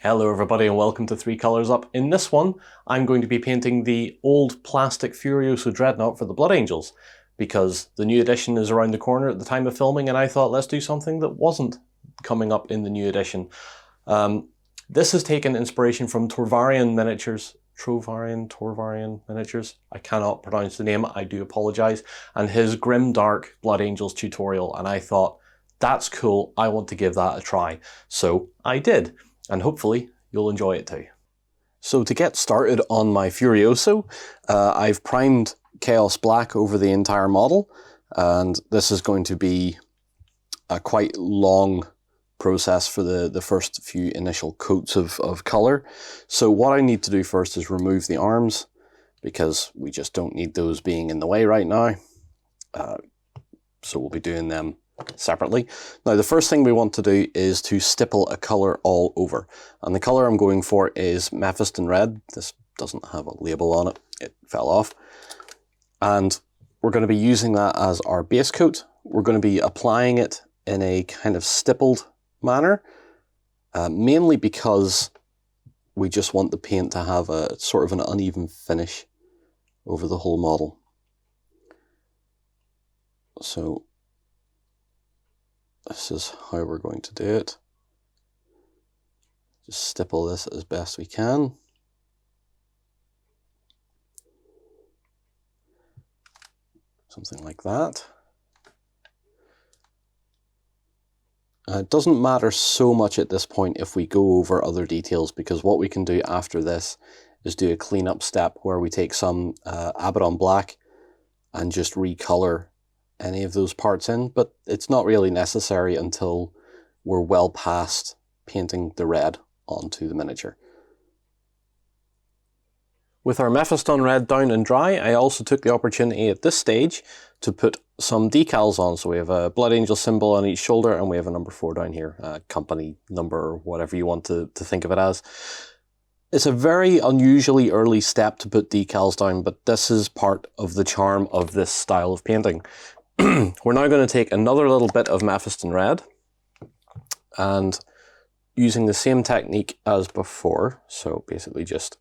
Hello everybody and welcome to 3 Colours Up. In this one, I'm going to be painting the old plastic Furioso Dreadnought for the Blood Angels, because the new edition is around the corner at the time of filming and I thought let's do something that wasn't coming up in the new edition. This has taken inspiration from Trovarion Miniatures. I cannot pronounce the name, I do apologise, and his Grim Dark Blood Angels tutorial, and I thought, that's cool, I want to give that a try. So I did. And hopefully you'll enjoy it too. So to get started on my Furioso, I've primed Chaos Black over the entire model, and this is going to be a quite long process for the first few initial coats of colour. So what I need to do first is remove the arms, because we just don't need those being in the way right now. So we'll be doing them separately. Now the first thing we want to do is to stipple a colour all over, and the colour I'm going for is Mephiston Red. This doesn't have a label on it, it fell off, and we're going to be using that as our base coat. We're going to be applying it in a kind of stippled manner, mainly because we just want the paint to have a sort of an uneven finish over the whole model. So this is how we're going to do it. Just stipple this as best we can. Something like that. It doesn't matter so much at this point if we go over other details, because what we can do after this is do a cleanup step where we take some Abaddon Black and just recolor any of those parts in, but it's not really necessary until we're well past painting the red onto the miniature. With our Mephiston Red down and dry, I also took the opportunity at this stage to put some decals on. So we have a Blood Angel symbol on each shoulder, and we have a number 4 down here, company number or whatever you want to think of it as. It's a very unusually early step to put decals down, but this is part of the charm of this style of painting. We're now going to take another little bit of Mephiston Red, and using the same technique as before, so basically just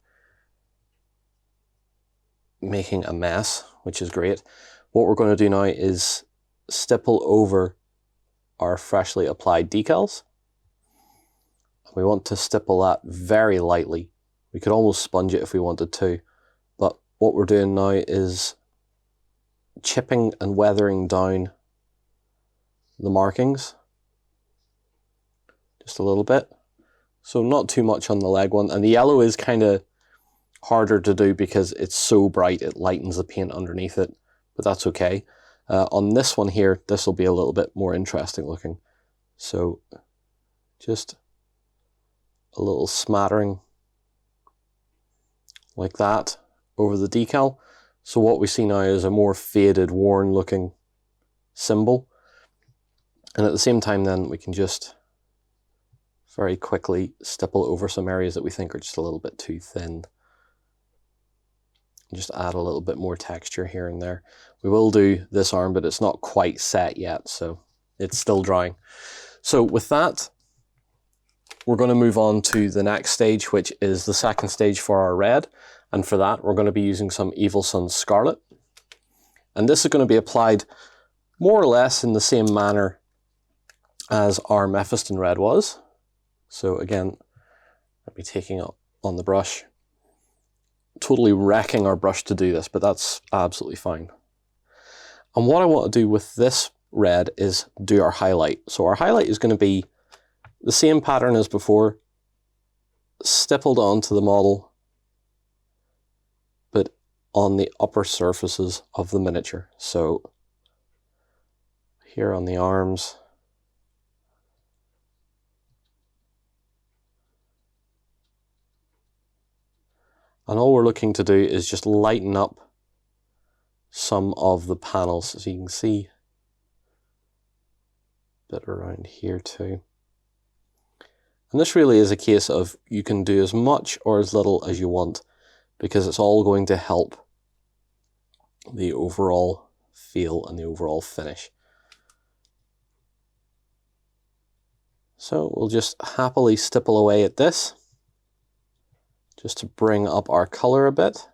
making a mess, which is great. What we're going to do now is stipple over our freshly applied decals. We want to stipple that very lightly. We could almost sponge it if we wanted to, but what we're doing now is chipping and weathering down the markings just a little bit, so not too much on the leg one, and the yellow is kind of harder to do because it's so bright it lightens the paint underneath it, but that's okay. On this one here, this will be a little bit more interesting looking, so just a little smattering like that over the decal. So what we see now is a more faded, worn looking symbol. And at the same time then we can just very quickly stipple over some areas that we think are just a little bit too thin. Just add a little bit more texture here and there. We will do this arm, but it's not quite set yet, so it's still drying. So with that, we're going to move on to the next stage, which is the second stage for our red. And for that, we're going to be using some Evil Sunz Scarlet. And this is going to be applied more or less in the same manner as our Mephiston Red was. So again, I'll be taking it on the brush, totally wrecking our brush to do this, but that's absolutely fine. And what I want to do with this red is do our highlight. So our highlight is going to be the same pattern as before, stippled onto the model, but on the upper surfaces of the miniature. So here on the arms, and all we're looking to do is just lighten up some of the panels, so you can see a bit around here too. And this really is a case of you can do as much or as little as you want, because it's all going to help the overall feel and the overall finish. So we'll just happily stipple away at this. just to bring up our color a bit.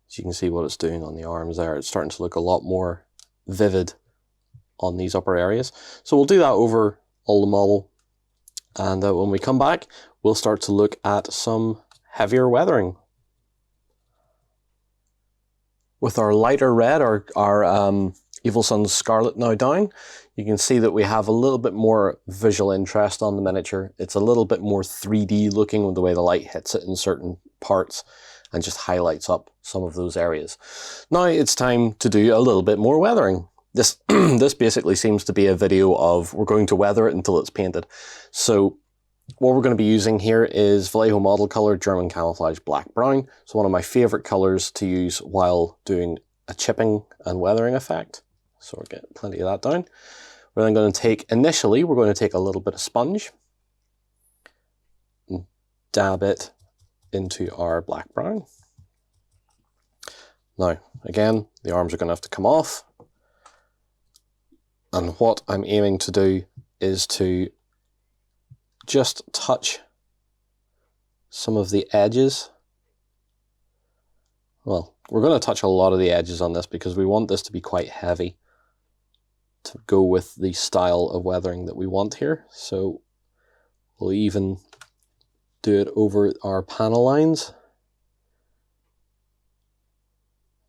So you can see what it's doing on the arms there. It's starting to look a lot more vivid on these upper areas. So we'll do that over all the model. And when we come back, we'll start to look at some heavier weathering. With our lighter red, our Evil Sunz Scarlet now down, you can see that we have a little bit more visual interest on the miniature. It's a little bit more 3D looking with the way the light hits it in certain parts and just highlights up some of those areas. Now it's time to do a little bit more weathering. This, this basically seems to be a video of we're going to weather it until it's painted. So what we're going to be using here is Vallejo model color German camouflage black brown. So one of my favorite colors to use while doing a chipping and weathering effect. So we'll get plenty of that down. We're then going to take, initially, we're going to take a little bit of sponge and dab it into our black brown. Now, again, the arms are going to have to come off. And what I'm aiming to do is to just touch some of the edges. Well, we're going to touch a lot of the edges on this because we want this to be quite heavy to go with the style of weathering that we want here. So we'll even do it over our panel lines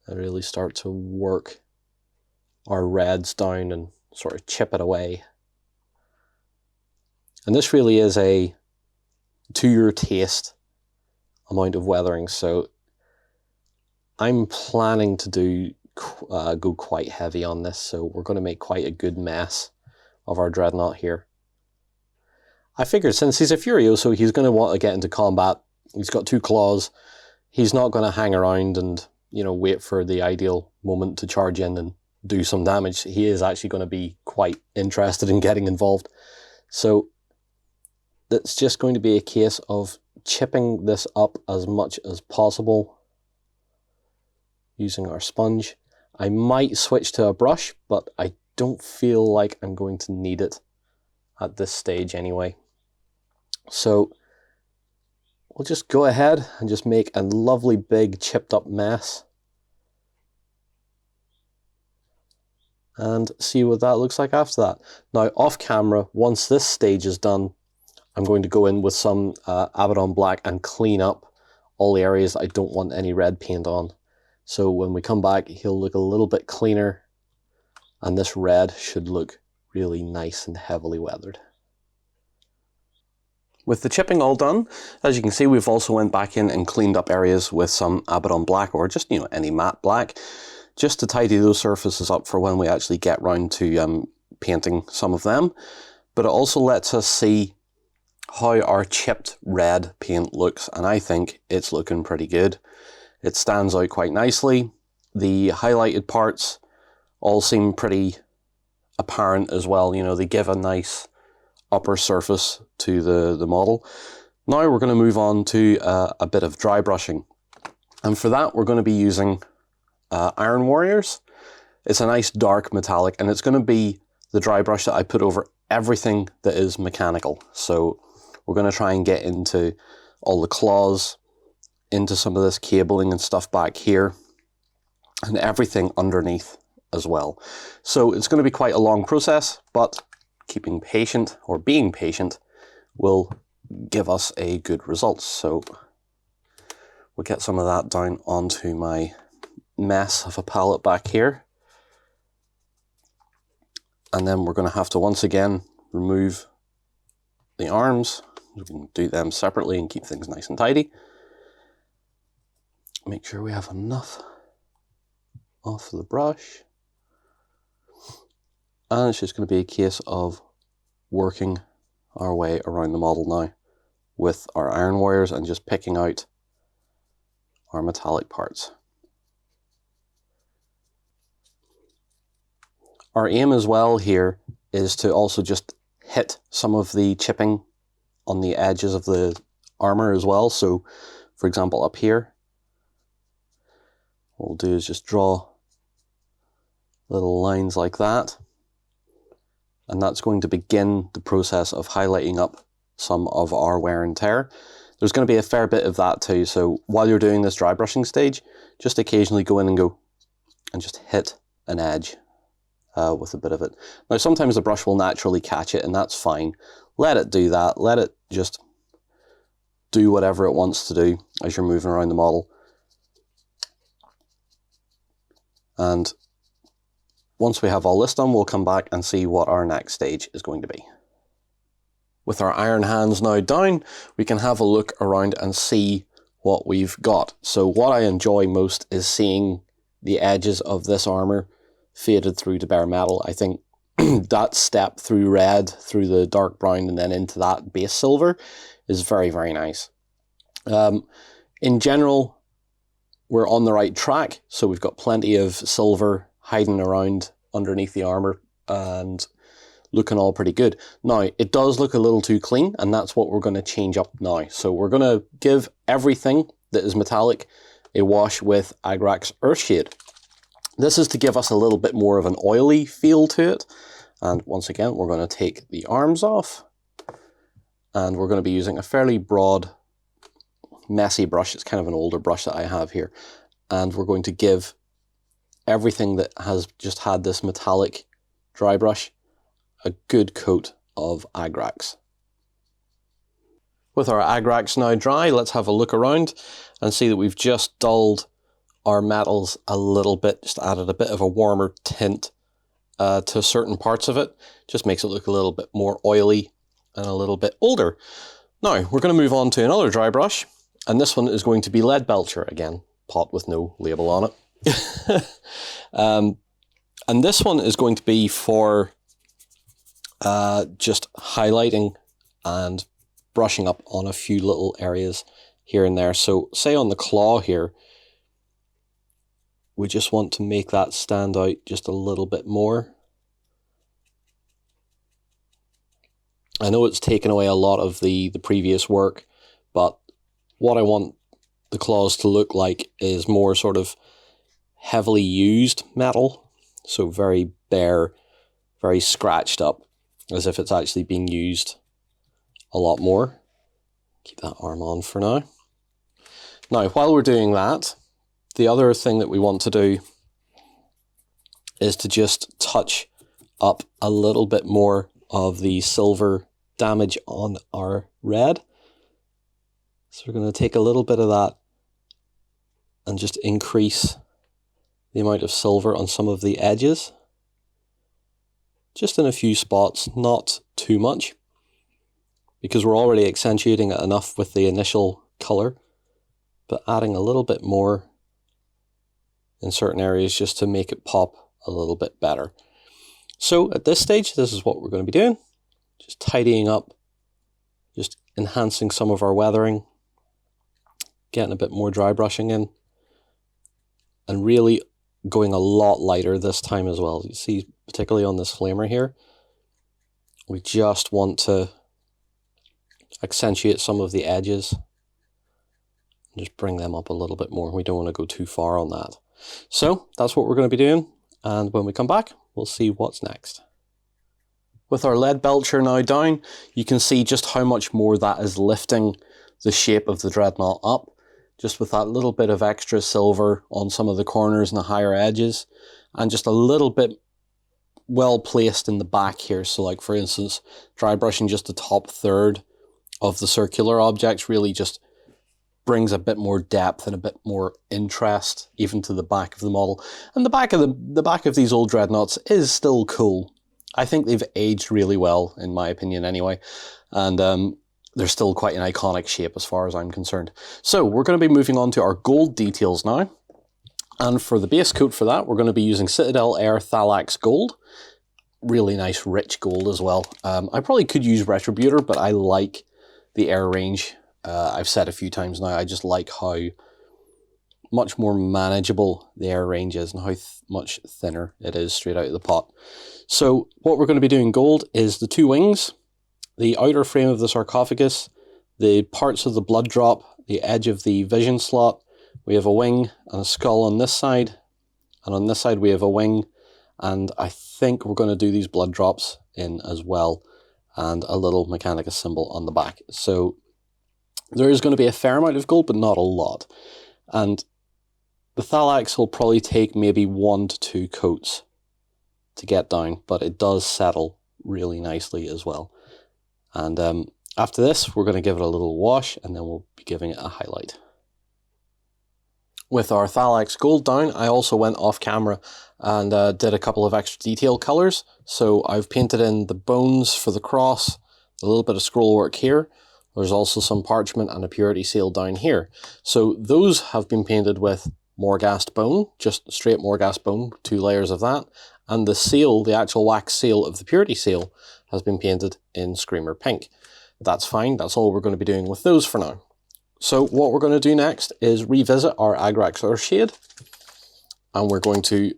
and really start to work our reds down and sort of chip it away. And this really is a to your taste amount of weathering. So I'm planning to do go quite heavy on this. So we're going to make quite a good mess of our Dreadnought here. I figured since he's a Furioso, he's going to want to get into combat. He's got 2 claws. He's not going to hang around and, you know, wait for the ideal moment to charge in and do some damage. He is actually going to be quite interested in getting involved. So that's just going to be a case of chipping this up as much as possible using our sponge. I might switch to a brush, but I don't feel like I'm going to need it at this stage anyway. So we'll just go ahead and just make a lovely big chipped up mess and see what that looks like after that. Now off camera, once this stage is done, I'm going to go in with some Abaddon black and clean up all the areas I don't want any red paint on. So when we come back, he'll look a little bit cleaner and this red should look really nice and heavily weathered. With the chipping all done, as you can see, we've also went back in and cleaned up areas with some Abaddon black or just, you know, any matte black, just to tidy those surfaces up for when we actually get round to painting some of them. But it also lets us see how our chipped red paint looks, and I think it's looking pretty good. It stands out quite nicely. The highlighted parts all seem pretty apparent as well. You know, they give a nice upper surface to the model. Now we're going to move on to a bit of dry brushing. And for that, we're going to be using Iron Warriors. It's a nice dark metallic, and it's going to be the dry brush that I put over everything that is mechanical. So we're going to try and get into all the claws, into some of this cabling and stuff back here, and everything underneath as well. So it's going to be quite a long process, but keeping patient or being patient will give us a good result. So we'll get some of that down onto my mess of a palette back here. And then we're going to have to once again remove the arms. We can do them separately and keep things nice and tidy. Make sure we have enough off the brush. And it's just going to be a case of working our way around the model now with our Iron Warriors and just picking out our metallic parts. Our aim as well here is to also just hit some of the chipping on the edges of the armor as well. So, for example, up here, what we'll do is just draw little lines like that. and that's going to begin the process of highlighting up some of our wear and tear. There's going to be a fair bit of that too, so while you're doing this dry brushing stage, just occasionally go in and go and just hit an edge with a bit of it. Now sometimes the brush will naturally catch it, and that's fine. Let it do that, let it just do whatever it wants to do as you're moving around the model. And once we have all this done, we'll come back and see what our next stage is going to be. With our iron hands now down, we can have a look around and see what we've got. So what I enjoy most is seeing the edges of this armour faded through to bare metal. I think that step through red, through the dark brown, and then into that base silver is very, very nice. In general, we're on the right track, so we've got plenty of silver hiding around underneath the armour and looking all pretty good. Now, it does look a little too clean, and that's what we're going to change up now. So we're going to give everything that is metallic a wash with Agrax Earthshade. This is to give us a little bit more of an oily feel to it. And once again, we're going to take the arms off, and we're going to be using a fairly broad, messy brush. It's kind of an older brush that I have here. And we're going to give everything that has just had this metallic dry brush a good coat of Agrax. With our Agrax now dry, let's have a look around and see that we've just dulled our metals a little bit, just added a bit of a warmer tint to certain parts of it. Just makes it look a little bit more oily and a little bit older. Now, we're going to move on to another dry brush, and this one is going to be Leadbelcher, again, pot with no label on it. And this one is going to be for just highlighting and brushing up on a few little areas here and there. So say on the claw here, we just want to make that stand out just a little bit more. I know it's taken away a lot of the previous work, but what I want the claws to look like is more sort of heavily used metal. So very bare, very scratched up, as if it's actually being used a lot more. Keep that arm on for now. Now, while we're doing that, the other thing that we want to do is to just touch up a little bit more of the silver damage on our red. So we're going to take a little bit of that and just increase the amount of silver on some of the edges. Just in a few spots, not too much, because we're already accentuating it enough with the initial colour, but adding a little bit more in certain areas just to make it pop a little bit better. So at this stage, this is what we're going to be doing. Just tidying up, just enhancing some of our weathering, getting a bit more dry brushing in, and really going a lot lighter this time as well. You see, particularly on this flamer here, we just want to accentuate some of the edges and just bring them up a little bit more. We don't want to go too far on that. So that's what we're going to be doing, and when we come back, we'll see what's next. With our Leadbelcher now down, you can see just how much more that is lifting the shape of the Dreadnought up, just with that little bit of extra silver on some of the corners and the higher edges, and just a little bit well placed in the back here. So like, for instance, dry brushing just the top third of the circular objects really just brings a bit more depth and a bit more interest even to the back of the model. And the back of these old Dreadnoughts is still cool. I think they've aged really well, in my opinion anyway, and they're still quite an iconic shape as far as I'm concerned. So we're going to be moving on to our gold details now, and for the base coat for that, we're going to be using Citadel Air Thalax Gold. Really nice rich gold as well. I probably could use Retributor, but I like the Air range. I've said a few times now, I just like how much more manageable the Air range is and how much thinner it is straight out of the pot. So what we're going to be doing gold is the two wings, the outer frame of the sarcophagus, the parts of the blood drop, the edge of the vision slot. We have a wing and a skull on this side, and on this side we have a wing, and I think we're going to do these blood drops in as well, and a little Mechanicus symbol on the back. So there is going to be a fair amount of gold, but not a lot. And the Thalax will probably take maybe 1 to 2 coats to get down, but it does settle really nicely as well. And after this, we're going to give it a little wash, and then we'll be giving it a highlight. With our Thalax gold down, I also went off camera and did a couple of extra detail colours. So I've painted in the bones for the cross, a little bit of scroll work here. There's also some parchment and a purity seal down here. So those have been painted with Morghast bone, just straight Morghast bone, 2 layers of that. And the seal, the actual wax seal of the purity seal, has been painted in Screamer Pink. That's fine, that's all we're going to be doing with those for now. So what we're going to do next is revisit our Agrax Earthshade, and we're going to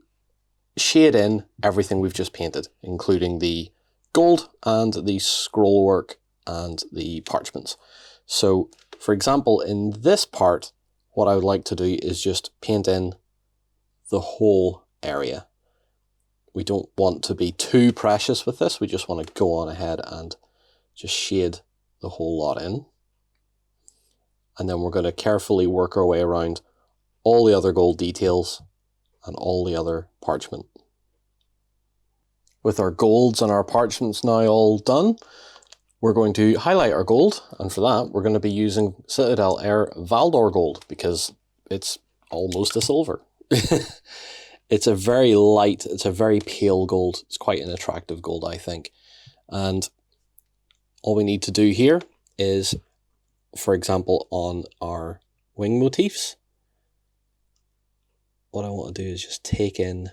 shade in everything we've just painted, including the gold and the scroll work and the parchments. So for example, in this part, what I would like to do is just paint in the whole area. We don't want to be too precious with this, we just want to go on ahead and just shade the whole lot in. And then we're going to carefully work our way around all the other gold details and all the other parchment. With our golds and our parchments now all done, we're going to highlight our gold, and for that we're going to be using Citadel Air Valdor gold because it's almost a silver. It's a very light, it's a very pale gold. It's quite an attractive gold, I think. And all we need to do here is, for example, on our wing motifs, what I want to do is just take in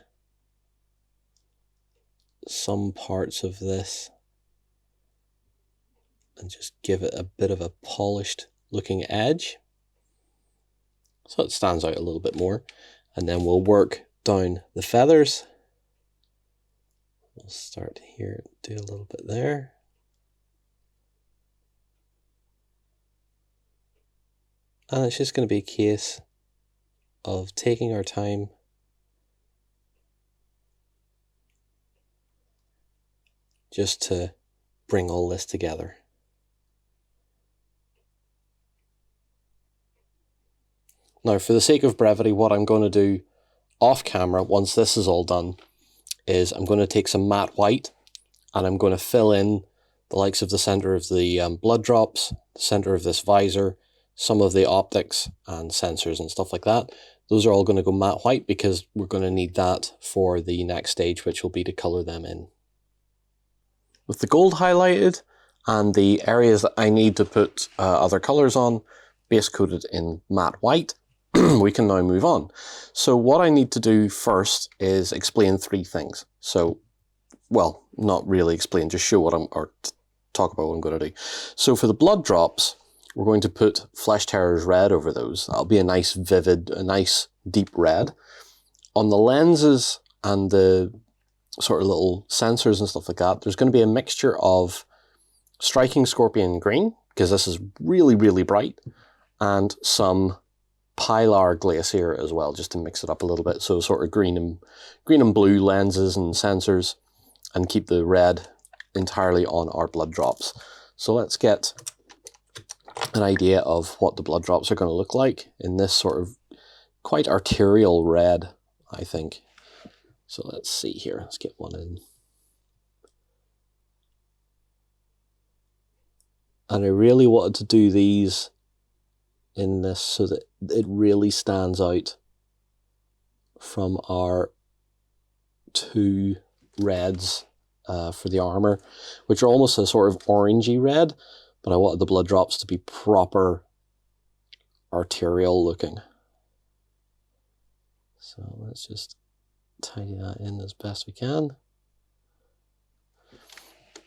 some parts of this and just give it a bit of a polished looking edge so it stands out a little bit more. And then we'll work down the feathers. We'll start here, do a little bit there. And it's just going to be a case of taking our time just to bring all this together. Now, for the sake of brevity, what I'm going to do off camera, once this is all done, is I'm going to take some matte white and I'm going to fill in the likes of the center of the blood drops, the center of this visor, some of the optics and sensors and stuff like that. Those are all going to go matte white because we're going to need that for the next stage, which will be to color them in. With the gold highlighted and the areas that I need to put other colors on base coated in matte white, we can now move on. So what I need to do first is explain 3 things. So, well, not really explain, just show what talk about what I'm going to do. So for the blood drops, we're going to put Flesh Terror's red over those. That'll be a nice vivid, a nice deep red. On the lenses and the sort of little sensors and stuff like that, there's going to be a mixture of Striking Scorpion green, because this is really, really bright, and some Pilar Glacier as well, just to mix it up a little bit. So sort of green and blue lenses and sensors, and keep the red entirely on our blood drops. So let's get an idea of what the blood drops are going to look like in this sort of quite arterial red, I think. So let's see here, let's get one in. And I really wanted to do these in this so that it really stands out from our 2 reds for the armor, which are almost a sort of orangey red, but I wanted the blood drops to be proper arterial looking. So let's just tidy that in as best we can.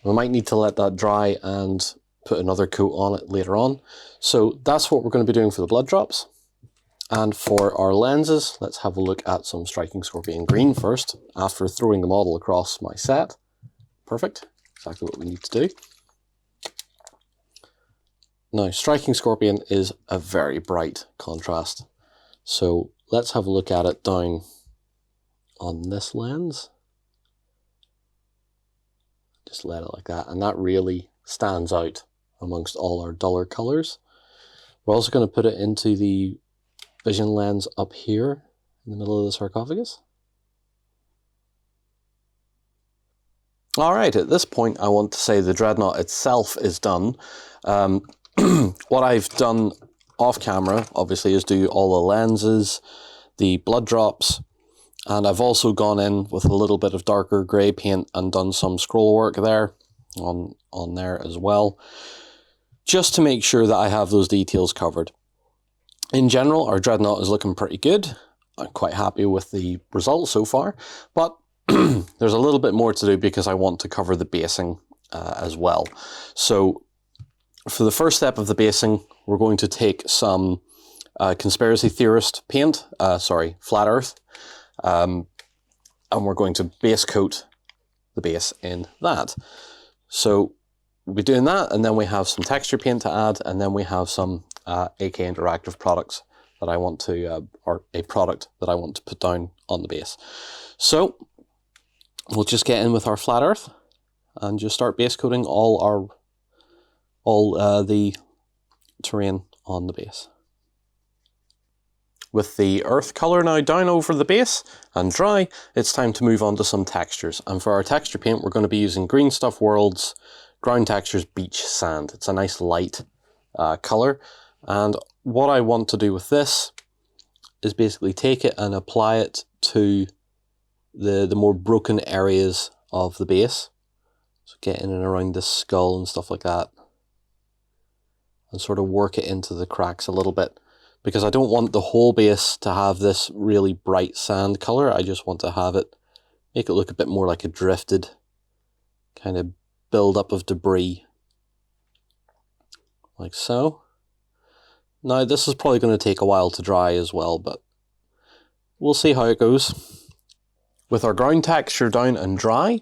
We might need to let that dry and put another coat on it later on. So that's what we're going to be doing for the blood drops. And for our lenses, let's have a look at some Striking Scorpion green first, after throwing the model across my set. Perfect, exactly what we need to do. Now, Striking Scorpion is a very bright contrast. So let's have a look at it down on this lens. Just let it like that, and that really stands out amongst all our duller colours. We're also going to put it into the vision lens up here in the middle of the sarcophagus. Alright, at this point I want to say the Dreadnought itself is done. What I've done off camera, obviously, is do all the lenses, the blood drops, and I've also gone in with a little bit of darker grey paint and done some scroll work there, on there as well, just to make sure that I have those details covered. In general, our Dreadnought is looking pretty good. I'm quite happy with the results so far, but there's a little bit more to do because I want to cover the basing as well. So for the first step of the basing, we're going to take some conspiracy theorist paint, flat earth, and we're going to base coat the base in that. So we'll be doing that, and then we have some texture paint to add, and then we have some AK Interactive products that I want to, or a product that I want to put down on the base. So we'll just get in with our flat earth and just start base coating all the terrain on the base. With the earth colour now down over the base and dry, it's time to move on to some textures. And for our texture paint, we're going to be using Greenstuff World's Ground Textures Beach Sand. It's a nice light colour. And what I want to do with this is basically take it and apply it to the more broken areas of the base. So get in and around the skull and stuff like that. And sort of work it into the cracks a little bit. Because I don't want the whole base to have this really bright sand colour. I just want to have it, make it look a bit more like a drifted kind of build up of debris. Like so. Now this is probably going to take a while to dry as well, but we'll see how it goes. With our ground texture down and dry,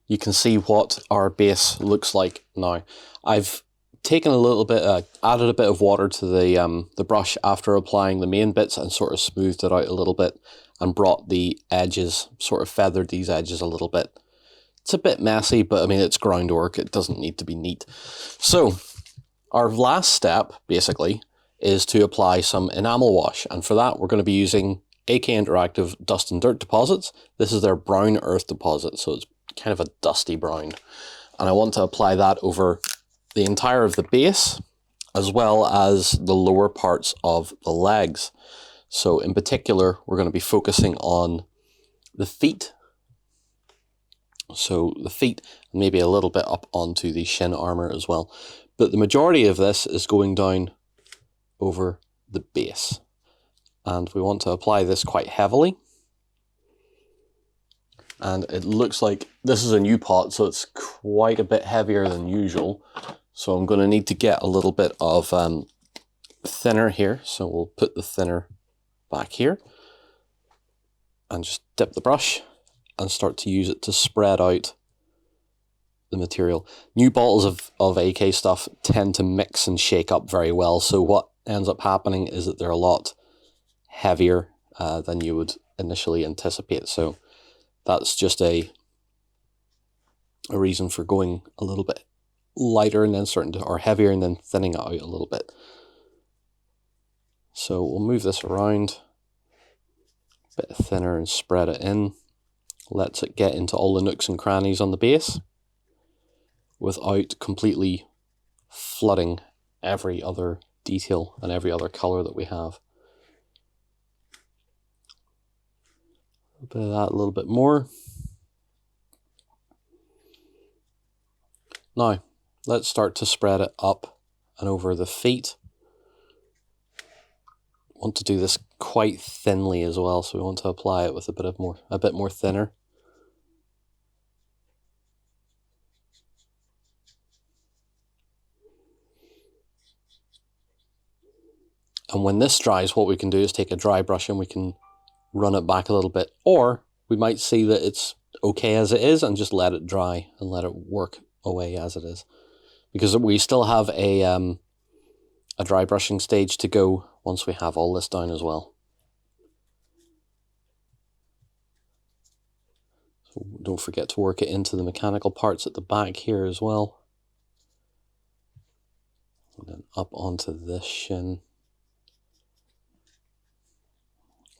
you can see what our base looks like now. I've taken a little bit, added a bit of water to the brush after applying the main bits and sort of smoothed it out a little bit and brought the edges, sort of feathered these edges a little bit. It's a bit messy, but I mean, it's groundwork. It doesn't need to be neat. So our last step, basically, is to apply some enamel wash. And for that, we're going to be using AK Interactive Dust and Dirt Deposits. This is their brown earth deposit, so it's kind of a dusty brown. And I want to apply that over the entire of the base, as well as the lower parts of the legs. So in particular, we're going to be focusing on the feet. So the feet, maybe a little bit up onto the shin armor as well. But the majority of this is going down over the base. And we want to apply this quite heavily. And it looks like this is a new pot, so it's quite a bit heavier than usual. So I'm going to need to get a little bit of thinner here. So we'll put the thinner back here and just dip the brush and start to use it to spread out the material. New bottles of AK stuff tend to mix and shake up very well. So what ends up happening is that they're a lot heavier than you would initially anticipate. So that's just a reason for going a little bit lighter and then starting to, or heavier and then thinning it out a little bit. So we'll move this around, a bit thinner and spread it in. Lets it get into all the nooks and crannies on the base without completely flooding every other detail and every other color that we have. A bit of that, a little bit more. Now, let's start to spread it up and over the feet. Want to do this quite thinly as well, so we want to apply it with a bit more thinner. And when this dries, what we can do is take a dry brush and we can run it back a little bit, or we might see that it's okay as it is and just let it dry and let it work away as it is, because we still have a dry brushing stage to go once we have all this down as well. So don't forget to work it into the mechanical parts at the back here as well. And then up onto this shin.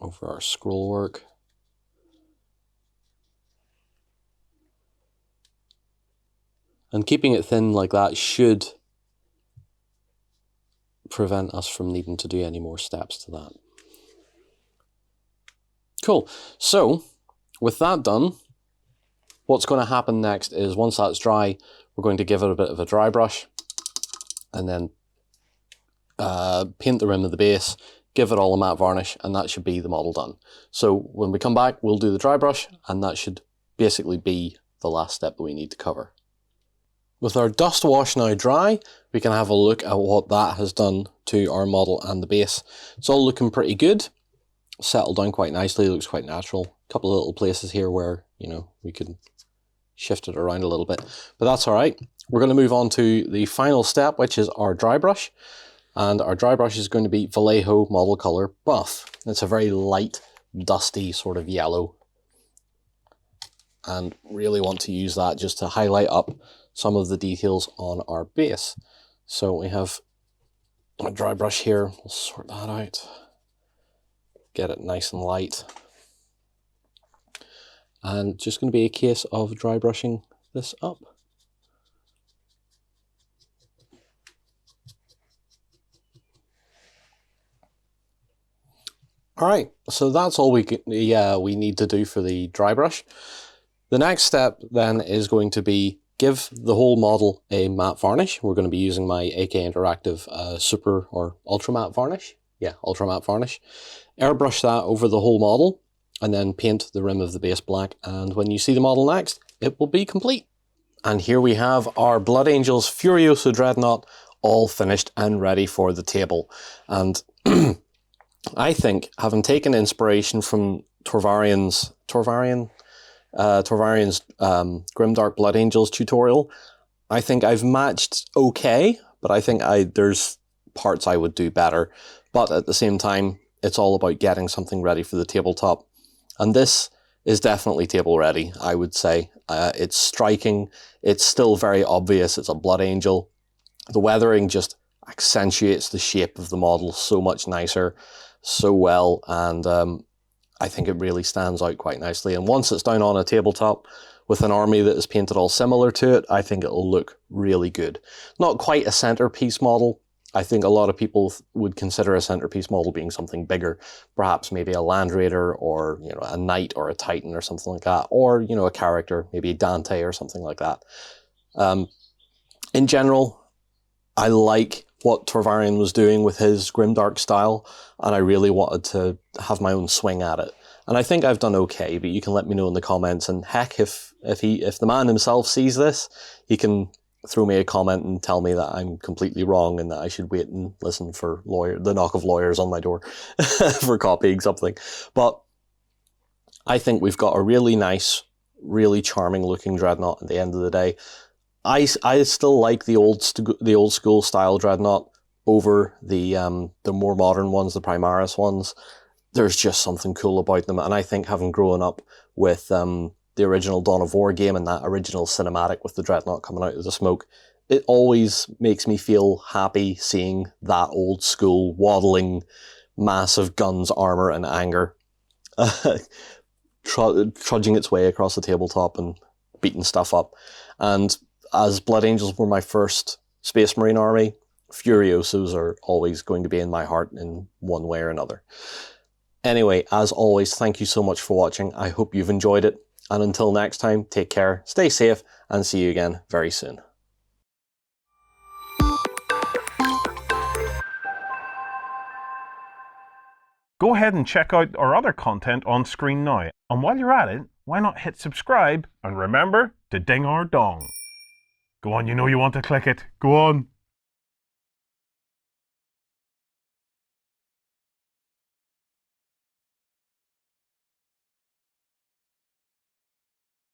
Over our scroll work. And keeping it thin like that should prevent us from needing to do any more steps to that. Cool. So, with that done, what's going to happen next is once that's dry, we're going to give it a bit of a dry brush and then paint the rim of the base, give it all a matte varnish, and that should be the model done. So when we come back, we'll do the dry brush, and that should basically be the last step that we need to cover. With our dust wash now dry, we can have a look at what that has done to our model and the base. It's all looking pretty good. Settled down quite nicely, looks quite natural. A couple of little places here where, you know, we could shift it around a little bit, but that's all right. We're going to move on to the final step, which is our dry brush. And our dry brush is going to be Vallejo Model Color Buff. It's a very light, dusty sort of yellow. And really want to use that just to highlight up some of the details on our base. So we have a dry brush here. We'll sort that out. Get it nice and light. And just going to be a case of dry brushing this up. Alright, so that's all we need to do for the dry brush. The next step then is going to be give the whole model a matte varnish. We're going to be using my AK Interactive Super or Ultra Matte Varnish. Yeah, Ultra Matte Varnish. Airbrush that over the whole model and then paint the rim of the base black. And when you see the model next, it will be complete. And here we have our Blood Angels Furioso Dreadnought all finished and ready for the table. And I think, having taken inspiration from Trovarion's Grimdark Blood Angels tutorial, I think I've matched okay, but I think there's parts I would do better. But at the same time, it's all about getting something ready for the tabletop. And this is definitely table ready, I would say. It's striking, it's still very obvious, it's a Blood Angel. The weathering just accentuates the shape of the model so much nicer, so well, and I think it really stands out quite nicely. And once it's down on a tabletop with an army that is painted all similar to it, I think it'll look really good. Not quite a centerpiece model. I think a lot of people would consider a centerpiece model being something bigger, perhaps maybe a Land Raider or, you know, a Knight or a Titan or something like that, or, you know, a character, maybe Dante or something like that. In general, I like what Trovarion was doing with his grimdark style, and I really wanted to have my own swing at it. And I think I've done okay, but you can let me know in the comments, and heck, if the man himself sees this, he can throw me a comment and tell me that I'm completely wrong and that I should wait and listen for the knock of lawyers on my door for copying something. But I think we've got a really nice, really charming looking Dreadnought at the end of the day. I still like the old school style Dreadnought over the more modern ones, the Primaris ones. There's just something cool about them, and I think having grown up with the original Dawn of War game and that original cinematic with the Dreadnought coming out of the smoke, it always makes me feel happy seeing that old school waddling mass of guns, armor, and anger trudging its way across the tabletop and beating stuff up. And as Blood Angels were my first Space Marine army, Furiosos are always going to be in my heart in one way or another. Anyway, as always, thank you so much for watching. I hope you've enjoyed it. And until next time, take care, stay safe, and see you again very soon. Go ahead and check out our other content on screen now. And while you're at it, why not hit subscribe and remember to ding our dong. Go on, you know you want to click it. Go on.